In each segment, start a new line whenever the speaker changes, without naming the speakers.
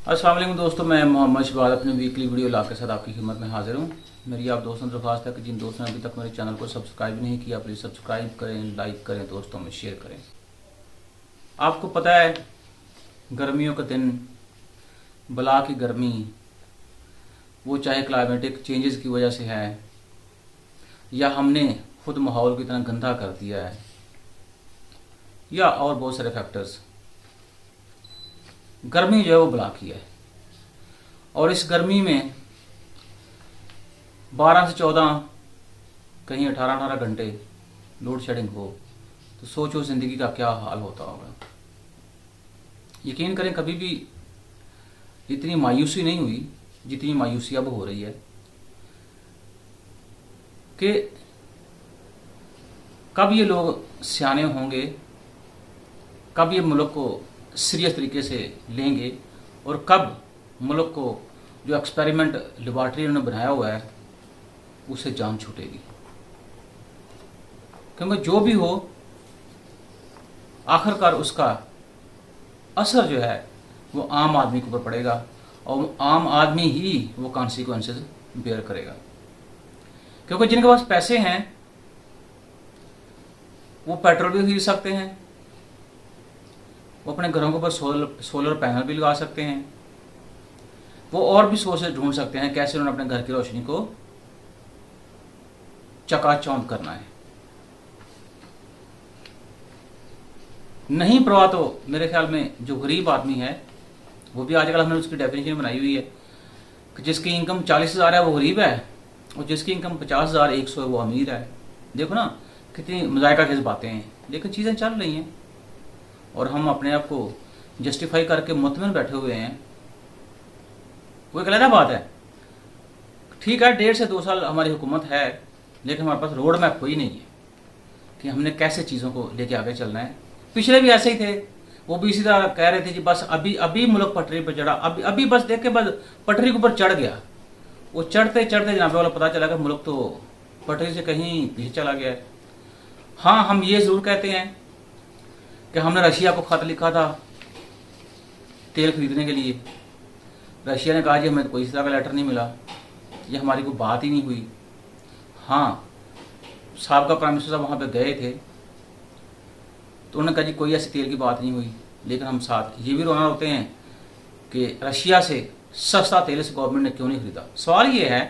अस्सलाम वालेकुम दोस्तों, मैं मोहम्मद शबाद अपनी वीकली वीडियो लाभ के साथ आपकी खिदमत में हाजिर हूँ। मेरी आप दोस्तों से दरख्वास्त है कि जिन दोस्तों ने अभी तक मेरे चैनल को सब्सक्राइब नहीं किया, प्लीज़ सब्सक्राइब करें, लाइक करें, दोस्तों में शेयर करें। आपको पता है, गर्मियों का दिन, बला की गर्मी, वो चाहे क्लाइमेटिक चेंजेस की वजह से है या हमने खुद माहौल को इतना गंदा कर दिया है या और बहुत सारे फैक्टर्स, गर्मी जो है वो बला की है। और इस गर्मी में 12 से 14, कहीं 18 घंटे लोड शेडिंग हो तो सोचो ज़िंदगी का क्या हाल होता होगा। यकीन करें, कभी भी इतनी मायूसी नहीं हुई जितनी मायूसी अब हो रही है कि कब ये लोग सियाने होंगे, कब ये मुल्क को सीरियस तरीके से लेंगे और कब मुल्क को जो एक्सपेरिमेंट लेबॉर्ट्री उन्होंने बनाया हुआ है उससे जान छूटेगी। क्योंकि जो भी हो, आखिरकार उसका असर जो है वो आम आदमी के ऊपर पड़ेगा और आम आदमी ही वो कॉन्सिक्वेंसेस बेयर करेगा। क्योंकि जिनके पास पैसे हैं वो पेट्रोल भी खरीद सकते हैं, वो अपने घरों के ऊपर सोलर पैनल भी लगा सकते हैं, वो और भी सोर्सेज ढूंढ सकते हैं कैसे उन्होंने अपने घर की रोशनी को चकाचौंध करना है। नहीं परवाह तो मेरे ख्याल में जो गरीब आदमी है, वो भी आजकल हमने उसकी डेफिनेशन बनाई हुई है कि जिसकी इनकम 40,000 है वो गरीब है और जिसकी इनकम 50,000 100 है वो अमीर है। देखो ना कितनी मजायका खेज बातें हैं, लेकिन चीज़ें चल रही हैं और हम अपने आप को जस्टिफाई करके मुतमिन बैठे हुए हैं। वो एक अलग बात है। ठीक है, 1.5 से 2 साल हमारी हुकूमत है, लेकिन हमारे पास रोड मैप कोई नहीं है कि हमने कैसे चीज़ों को लेके आगे चलना है। पिछले भी ऐसे ही थे, वो भी इसी तरह कह रहे थे जी बस अभी अभी मुल्क पटरी पर चढ़ा, अभी अभी बस देख के बस पटरी के ऊपर चढ़ गया। वो चढ़ते चढ़ते जनाब वाला पता चला कि मुल्क तो पटरी से कहीं पीछे चला गया है। हाँ, हम ये ज़रूर कहते हैं कि हमने रशिया को खत लिखा था तेल खरीदने के लिए। रशिया ने कहा जी हमें कोई इस तरह का लेटर नहीं मिला, ये हमारी कोई बात ही नहीं हुई। हाँ, साहब का प्राइम मिनिस्टर साहब वहाँ पे गए थे तो उन्होंने कहा जी कोई ऐसी तेल की बात नहीं हुई। लेकिन हम साथ ये भी रोना होते हैं कि रशिया से सस्ता तेल इस गवर्नमेंट ने क्यों नहीं खरीदा। सवाल ये है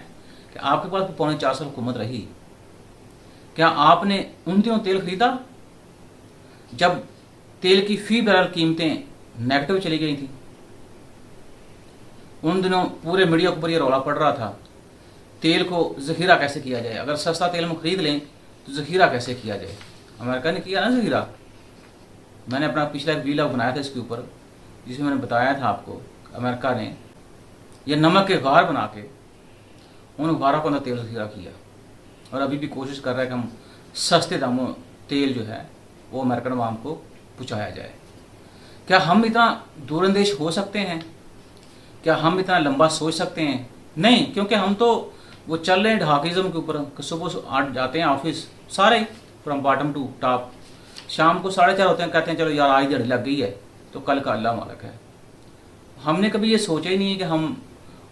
कि आपके पास 3.25 साल हुकूमत रही, क्या आपने उन दिनों तेल खरीदा जब तेल की फी बैरल कीमतें नेगेटिव चली गई थी? उन दिनों पूरे मीडिया के ऊपर ये रौला पड़ रहा था तेल को ज़ख़ीरा कैसे किया जाए, अगर सस्ता तेल हम खरीद लें तो ज़ख़ीरा कैसे किया जाए। अमेरिका ने किया ना ज़ख़ीरा। मैंने अपना पिछला एक वीलॉग बनाया था इसके ऊपर, जिसमें मैंने बताया था आपको अमेरिका ने ये नमक के गार बना के उन गारों को अंदर तेल ज़ख़ीरा किया और अभी भी कोशिश कर रहा है कि हम सस्ते दामों तेल जो है वो अमेरिकन आवाम को पहुँचाया जाए। क्या हम इतना दूरंदेश हो सकते हैं? क्या हम इतना लंबा सोच सकते हैं? नहीं, क्योंकि हम तो वो चल रहे हैं ढाकिज़म के ऊपर। सुबह 8 जाते हैं ऑफिस सारे, फ्रॉम बॉटम टू टॉप, शाम को 4:30 होते हैं, कहते हैं चलो यार आज दिहाड़ी लग गई है तो कल का अल्लाह मालिक है। हमने कभी ये सोचा ही नहीं है कि हम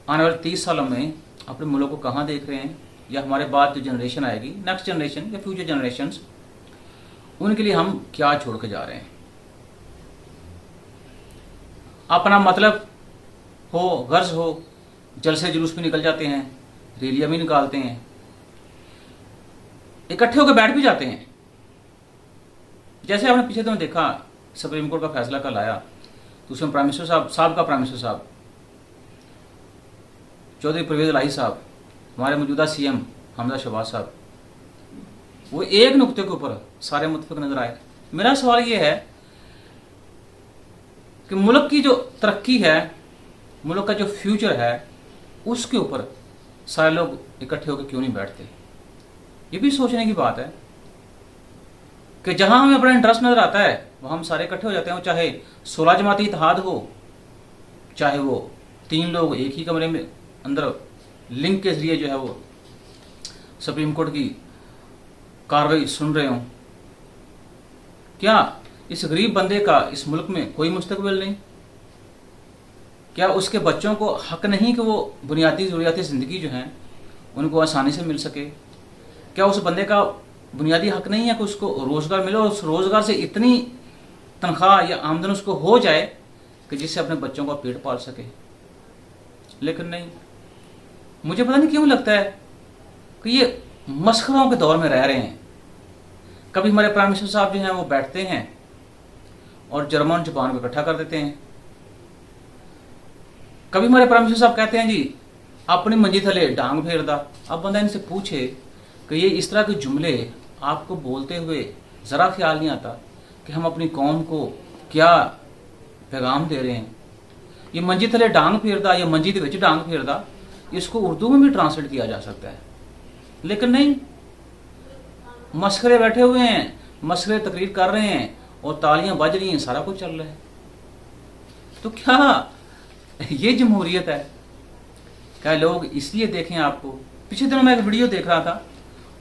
आने वाले 30 सालों में अपने मुल्क को कहाँ देख रहे हैं, या हमारे बाद जो जनरेशन आएगी, नेक्स्ट जनरेशन या फ्यूचर जनरेशन्स, उनके लिए हम क्या छोड़ के जा रहे हैं। अपना मतलब हो, गर्ज हो, जलसे जुलूस भी निकल जाते हैं, रैलियां भी निकालते हैं, इकट्ठे होकर बैठ भी जाते हैं। जैसे आपने पिछले दिनों देखा सुप्रीम कोर्ट का फैसला कल आया तो उसमें प्राइम मिनिस्टर साहब का प्राइम मिनिस्टर साहब चौधरी परवेज इलाही साहब, हमारे मौजूदा सीएम हमजा शहबाज साहब, वो एक नुक्ते के ऊपर सारे मुत्तफिक नजर आए। मेरा सवाल ये है कि मुल्क की जो तरक्की है, मुल्क का जो फ्यूचर है, उसके ऊपर सारे लोग इकट्ठे होकर क्यों नहीं बैठते? ये भी सोचने की बात है कि जहां हमें अपना इंटरेस्ट नजर आता है वहां हम सारे इकट्ठे हो जाते हैं। चाहे 16 जमाती इत्तेहाद हो, चाहे वो 3 लोग एक ही कमरे में अंदर लिंक के जरिए जो है वो सुप्रीम कोर्ट की कार्रवाई सुन रहे हों। क्या इस गरीब बंदे का इस मुल्क में कोई मुस्तकबिल नहीं? क्या उसके बच्चों को हक नहीं कि वो बुनियादी ज़रूरियात ज़िंदगी जो हैं उनको आसानी से मिल सके? क्या उस बंदे का बुनियादी हक नहीं है कि उसको रोज़गार मिले और उस रोज़गार से इतनी तनख्वाह या आमदन उसको हो जाए कि जिससे अपने बच्चों का पेट पाल सके? लेकिन नहीं, मुझे पता नहीं क्यों लगता है कि ये मस्खरों के दौर में रह रहे हैं। कभी हमारे प्राइम मिनिस्टर साहब जो हैं वो बैठते हैं और जर्मन जुबान को इकट्ठा कर देते हैं। कभी हमारे प्राइम मिनिस्टर साहब कहते हैं जी अपनी मंजी थले डांग फेर दा। अब बंदा इनसे पूछे कि ये इस तरह के जुमले आपको बोलते हुए ज़रा ख्याल नहीं आता कि हम अपनी कौम को क्या पैगाम दे रहे हैं? ये मंजी थले डांग फेरदा या मंजी के विच डांग फेरदा, इसको उर्दू में भी ट्रांसलेट किया जा सकता है। लेकिन नहीं, मस्खरे बैठे हुए हैं, मस्खरे तकरीर कर रहे हैं और तालियां बज रही हैं, सारा कुछ चल रहा है। तो क्या ये जमहूरियत है? क्या लोग इसलिए देखें आपको? पिछले दिनों मैं एक वीडियो देख रहा था,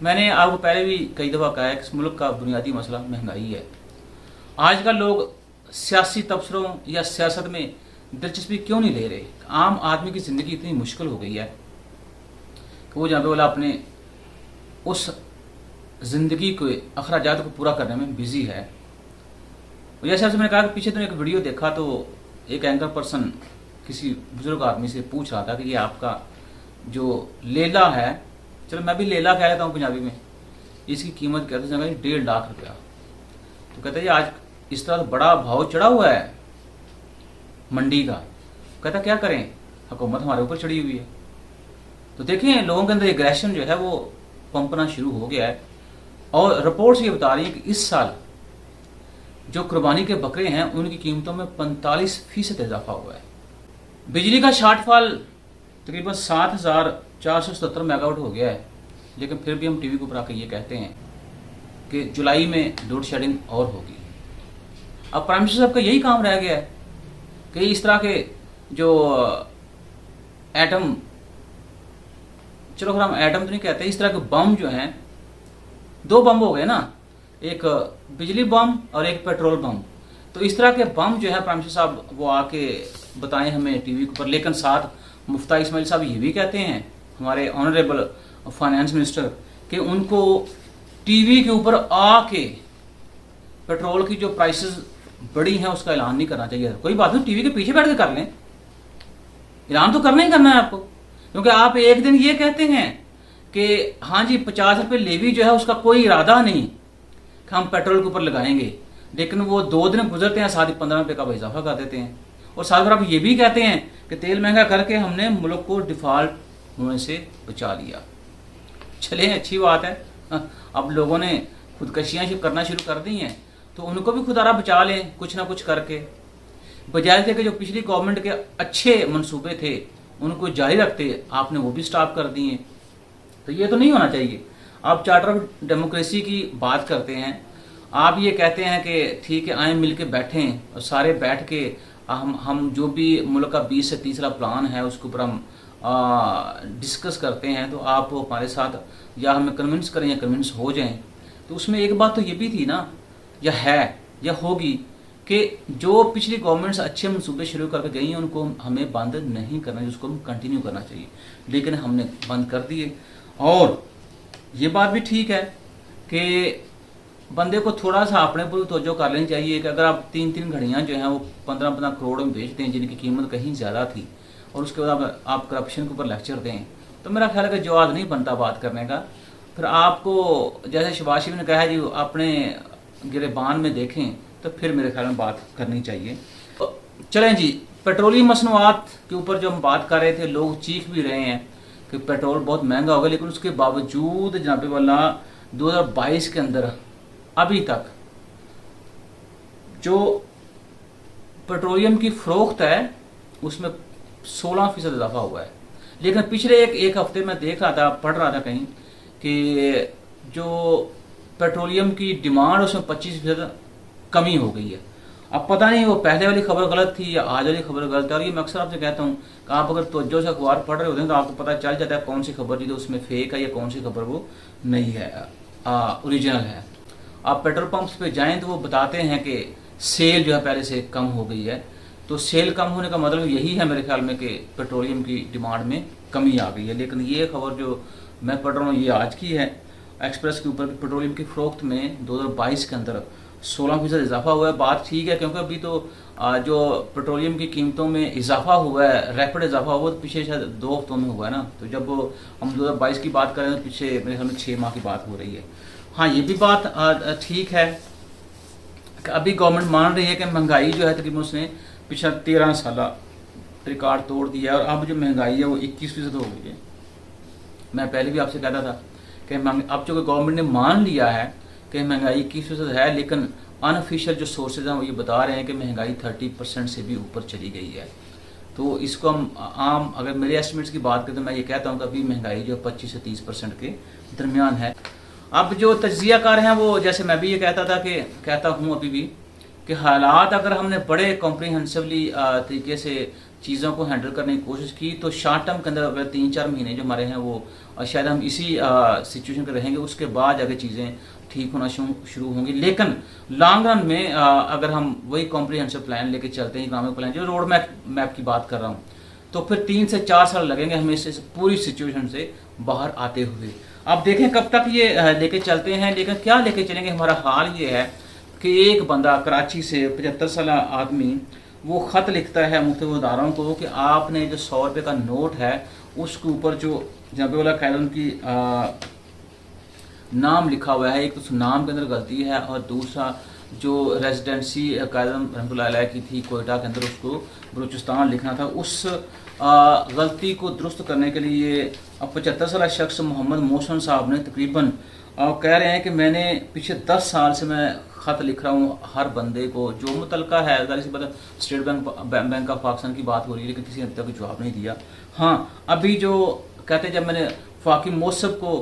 मैंने आपको पहले भी कई दफ़ा कहा है कि इस मुल्क का बुनियादी मसला महंगाई है। आजकल लोग सियासी तबसरों या सियासत में दिलचस्पी क्यों नहीं ले रहे? आम आदमी की ज़िंदगी इतनी मुश्किल हो गई है कि वो जहाँ पे वाला अपने उस ज़िंदगी के अखराजात को पूरा करने में बिजी है। जैसे आपसे मैंने कहा कि पीछे तो एक वीडियो देखा तो एक एंकर पर्सन किसी बुजुर्ग आदमी से पूछ रहा था कि ये आपका जो लेला है, चलो मैं भी लेला कह लेता हूँ पंजाबी में, इसकी कीमत कहते हैं 1.5 लाख रुपया। तो कहते हैं आज इस तरह बड़ा भाव चढ़ा हुआ है मंडी का। कहता क्या करें, हुकूमत हमारे ऊपर चढ़ी हुई है। तो देखें लोगों के अंदर एग्रेशन जो है वो पंपना शुरू हो गया है। और रिपोर्ट्स ये बता रही है कि इस साल जो कुर्बानी के बकरे हैं उनकी कीमतों में 45% इजाफा हुआ है। बिजली का शॉर्टफॉल तकरीबन 7,477 मेगावाट हो गया है, लेकिन फिर भी हम टीवी के ऊपर आकर ये कहते हैं कि जुलाई में लोड शेडिंग और होगी। अब प्राइम मिनिस्टर साहब का यही काम रह गया है कि इस तरह के जो एटम, चलो अगर हम एटम तो नहीं कहते, इस तरह के बम जो हैं, 2 बम हो गए ना, एक बिजली बम और एक पेट्रोल बम। तो इस तरह के बम जो है प्राइम मिनिस्टर साहब वो आके बताएं हमें टीवी के ऊपर। लेकिन साथ मुफ्ती इस्माइल साहब ये भी कहते हैं, हमारे ऑनरेबल फाइनेंस मिनिस्टर, कि उनको टीवी के ऊपर आके पेट्रोल की जो प्राइसेस बढ़ी हैं उसका ऐलान नहीं करना चाहिए। कोई बात नहीं, टीवी के पीछे बैठ के कर लें, ऐलान तो करना ही करना है आपको। क्योंकि आप एक दिन ये कहते हैं कि हाँ जी 50 रुपये लेवी जो है उसका कोई इरादा नहीं कि हम पेट्रोल के ऊपर लगाएंगे, लेकिन वो 2 दिन गुजरते हैं साथ ही 15 रुपये का इजाफा कर देते हैं। और साथ आप ये भी कहते हैं कि तेल महंगा करके हमने मुल्क को डिफॉल्ट होने से बचा लिया। चलें, अच्छी बात है। अब लोगों ने खुदकशियाँ करना शुरू कर दी हैं तो उनको भी खुदारा बचा लें कुछ ना कुछ करके, बजाय थे कि जो पिछली गवर्नमेंट के अच्छे मंसूबे थे उनको जारी रखते, आपने वो भी स्टॉप कर दिए। तो ये तो नहीं होना चाहिए। आप चार्टर ऑफ डेमोक्रेसी की बात करते हैं, आप ये कहते हैं कि ठीक है आए मिल के बैठें और सारे बैठ के हम जो भी मुल्क का 20 से 30 प्लान है उसके ऊपर हम डिस्कस करते हैं, तो आप हमारे साथ या हमें कन्विंस करें या कन्विंस हो जाएं। तो उसमें एक बात तो ये भी थी ना, या है या होगी, कि जो पिछली गवर्नमेंट्स अच्छे मंसूबे शुरू करके गई हैं उनको हमें बंद नहीं करना चाहिए, उसको कंटिन्यू करना चाहिए। लेकिन हमने बंद कर दिए। और ये बात भी ठीक है कि बंदे को थोड़ा सा अपने पर तवज्जो कर लेनी चाहिए कि अगर आप 3-3 घड़ियाँ जो हैं वो 15-15 करोड़ में बेचते हैं जिनकी कीमत कहीं ज़्यादा थी, और उसके बाद आप करप्शन के ऊपर लेक्चर दें, तो मेरा ख्याल है कि जवाब नहीं बनता बात करने का। फिर आपको जैसे शहबाज शरीफ ने कहा है जी अपने गिरेबान में देखें, तो फिर मेरे ख्याल में बात करनी चाहिए। तो चलें जी, पेट्रोलियम मसनूआत के ऊपर जो हम बात कर रहे थे, लोग चीख भी रहे हैं कि पेट्रोल बहुत महंगा होगा, लेकिन उसके बावजूद जनाबे वाला 2022 के अंदर अभी तक जो पेट्रोलियम की फरोख्त है उसमें 16% इजाफा हुआ है। लेकिन पिछले एक हफ्ते में देख रहा था, पढ़ रहा था कहीं कि जो पेट्रोलियम की डिमांड उसमें 25% कमी हो गई है। अब पता नहीं वो पहले वाली खबर गलत थी या आज वाली खबर गलत है। और ये मैं अक्सर आपसे कहता हूँ कि आप अगर तवज्जो से अखबार पढ़ रहे होते हैं तो आपको पता चल जाता है कौन सी खबर जी तो उसमें फेक है या कौन सी खबर वो नहीं है, ओरिजिनल है। आप पेट्रोल पंप्स पे जाएं तो वो बताते हैं कि सेल जो है पहले से कम हो गई है, तो सेल कम होने का मतलब यही है मेरे ख्याल में कि पेट्रोलियम की डिमांड में कमी आ गई है। लेकिन ये खबर जो मैं पढ़ रहा हूँ ये आज की है एक्सप्रेस के ऊपर, पेट्रोलियम की फ़रोख्त में 2022 के अंदर 16% इजाफा हुआ है। बात ठीक है, क्योंकि अभी तो जो पेट्रोलियम की कीमतों में इजाफा हुआ है, रैपिड इजाफा हुआ, तो पीछे शायद 2 हफ्तों में हुआ है ना। तो जब हम 2022 की बात करें तो पीछे मेरे ख्याल में 6 माह की बात हो रही है। हाँ, ये भी बात ठीक है कि अभी गवर्नमेंट मान रही है कि महंगाई जो है तकरीबन उसने पिछला 13 साल रिकॉर्ड तोड़ दिया है, और अब जो महंगाई है वो 21% हो गई है। मैं पहले भी आपसे कहता था कि अब जो गवर्नमेंट ने मान लिया है कि महंगाई 21% है, लेकिन अनऑफिशियल जो सोर्सेज हैं वो ये बता रहे हैं कि महंगाई 30% से भी ऊपर चली गई है। तो इसको हम आम अगर मेरे एस्टिमेट्स की बात करें तो मैं ये कहता हूँ कि अभी महंगाई जो 25 से 30% के दरमियान है। अब जो तज्जियाकार हैं वो, जैसे मैं भी ये कहता हूँ अभी भी, कि हालात अगर हमने बड़े कॉम्प्रिहेंसिवली तरीके से चीज़ों को हैंडल करने की कोशिश की तो शॉर्ट टर्म के अंदर अगर 3-4 महीने जो हमारे हैं वो शायद हम इसी सिचुएशन के रहेंगे, उसके बाद आगे चीज़ें ठीक होना शुरू होंगी। लेकिन लॉन्ग रन में अगर हम वही कॉम्प्रिहेंसिव प्लान लेके चलते हैं, इकोनॉमिक प्लान जो रोड मैप की बात कर रहा हूँ, तो फिर 3 से 4 साल लगेंगे हमें इस पूरी सिचुएशन से बाहर आते हुए। अब देखें कब तक ये लेके चलते हैं, लेकिन क्या लेके चलेंगे। हमारा हाल ये है कि एक बंदा कराची से 75 साल आदमी वो ख़त लिखता है मुख्तलिफ इदारों को कि आपने जो 100 रुपये का नोट है उसके ऊपर जो जनाब वाला कायदम की नाम लिखा हुआ है, एक तो नाम के अंदर गलती है, और दूसरा जो रेजिडेंसी कायदम रहमतुल्लाह अलैह की थी कोयटा के अंदर उसको बलूचिस्तान लिखना था, उस गलती को दुरुस्त करने के लिए 75 साल शख्स मोहम्मद मोहसन साहब ने तकरीबन कह रहे हैं कि मैंने पिछले 10 साल से मैं ख़त लिख रहा हूँ हर बंदे को जो मुतलका है। ज़ाहिर सी बात है स्टेट बैंक ऑफ पाकिस्तान की बात हो रही है, लेकिन किसी ने अभी तक जवाब नहीं दिया। हाँ, अभी जो कहते हैं जब मैंने फाकी मौसब को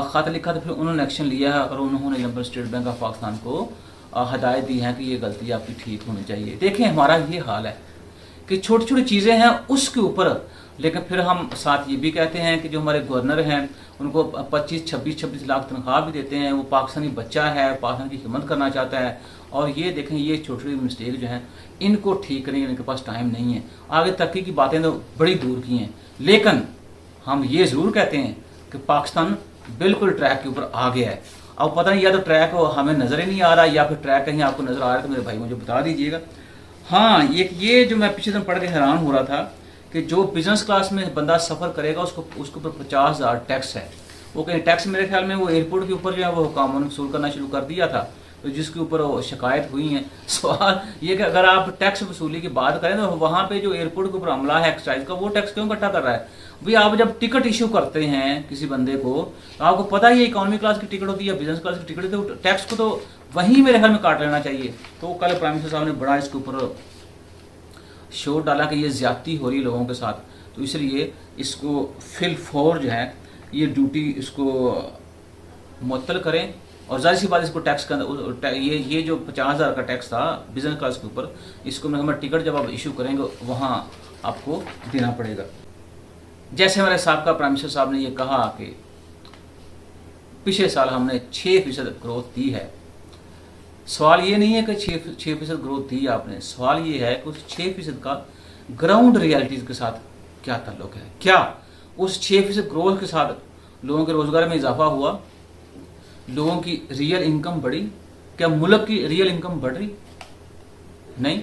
ख़त लिखा तो फिर उन्होंने एक्शन लिया है और उन्होंने स्टेट बैंक ऑफ पाकिस्तान को हदायत दी है कि ये गलती आपकी ठीक होनी चाहिए। देखें हमारा ये हाल है कि छोटी छोटी चीज़ें हैं उसके ऊपर, लेकिन फिर हम साथ ये भी कहते हैं कि जो हमारे गवर्नर हैं उनको 25-26 लाख तनख्वाह भी देते हैं, वो पाकिस्तानी बच्चा है, पाकिस्तान की खिदमत करना चाहता है, और ये देखें ये छोटी छोटी मिस्टेक जो हैं इनको ठीक करने के इनके पास टाइम नहीं है। आगे तरक्की की बातें तो बड़ी दूर की हैं, लेकिन हम ये ज़रूर कहते हैं कि पाकिस्तान बिल्कुल ट्रैक के ऊपर आ गया है। अब पता नहीं या तो ट्रैक हमें नज़र ही नहीं आ रहा या फिर ट्रैक कहीं आपको नज़र आ रहा है, तो मेरे भाई मुझे बता दीजिएगा। हाँ, ये जो मैं पिछले दिन पढ़ के हैरान हो रहा था कि जो बिजनेस क्लास में बंदा सफ़र करेगा उसके ऊपर 50,000 टैक्स है। वो कहीं टैक्स मेरे ख्याल में वो एयरपोर्ट के ऊपर जो है वो हुकाम ने वसूल करना शुरू कर दिया था, तो जिसके ऊपर वो शिकायत हुई है। सवाल ये कि अगर आप टैक्स वसूली की बात करें तो वहाँ पे जो एयरपोर्ट के ऊपर अमला है एक्साइज का, वो टैक्स क्यों इकट्ठा कर रहा है भाई? आप जब टिकट इशू करते हैं किसी बंदे को तो आपको पता ही है इकोनॉमी क्लास की टिकट होती है, बिजनेस क्लास की टिकट होती है, तो टैक्स को तो वहीं मेरे ख्याल में काट लेना चाहिए। तो कल प्राइम मिनिस्टर साहब ने बड़ा इसके ऊपर शोर डाला कि ये ज्यादती हो रही है लोगों के साथ, तो इसलिए इसको फिल फॉर जो है ये ड्यूटी इसको मुअत्तल करें, और ज़ाहिर सी बात इसको टैक्स का ये जो 50,000 का टैक्स था बिजनेस क्लास के ऊपर, इसको मैं हमारा टिकट जब आप इशू करेंगे वहाँ आपको देना पड़ेगा। जैसे हमारे साहब प्राइम मिनिस्टर साहब ने ये कहा कि पिछले साल हमने 6% ग्रोथ दी है। सवाल ये नहीं है कि 6% ग्रोथ दी आपने, सवाल ये है कि उस 6% का ग्राउंड रियलिटीज़ के साथ क्या ताल्लुक है। क्या उस 6% ग्रोथ के साथ लोगों के रोजगार में इजाफा हुआ, लोगों की रियल इनकम बढ़ी? क्या मुल्क की रियल इनकम बढ़ रही? नहीं।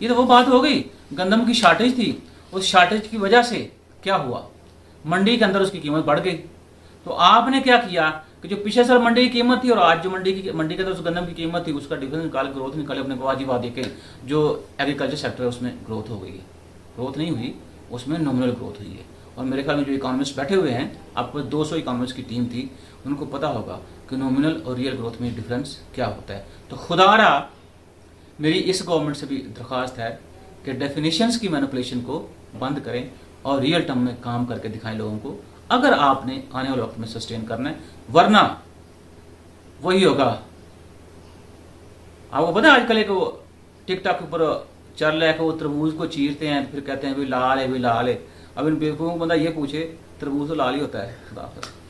ये तो वो बात हो गई, गंदम की शॉर्टेज थी, उस शॉर्टेज की वजह से क्या हुआ, मंडी के अंदर उसकी कीमत बढ़ गई। तो आपने क्या किया कि जो पिछले साल मंडी की कीमत थी और आज जो मंडी के अंदर उस गंदम की कीमत थी उसका डिफरेंस निकाल ग्रोथ निकाले अपने को वाजिब देखे, जो एग्रीकल्चर सेक्टर है उसमें ग्रोथ हो गई है। ग्रोथ नहीं हुई, उसमें नॉमिनल ग्रोथ हुई है। और मेरे ख्याल में जो इकोनॉमिस्ट बैठे हुए हैं, आपको 200 इकोनॉमिस्ट की टीम थी, उनको पता होगा कि नॉमिनल और रियल ग्रोथ में डिफरेंस क्या होता है। तो खुदारा मेरी इस गवर्नमेंट से भी दरख्वास्त है कि डेफिनेशंस की मैनिपुलेशन को बंद करें और रियल टर्म में काम करके दिखाएं लोगों को, अगर आपने आने वाले वक्त में सस्टेन करना है, वरना वही होगा। आपको पता है आजकल एक टिकटॉक के ऊपर चल रहा है कि वो तरबूज को चीरते हैं फिर कहते हैं भी लाल है भी लाल है। अब इन बेवकूफ़ों को बंदा ये पूछे तरबूज तो लाल ही होता है। खुदा हाफ़िज़।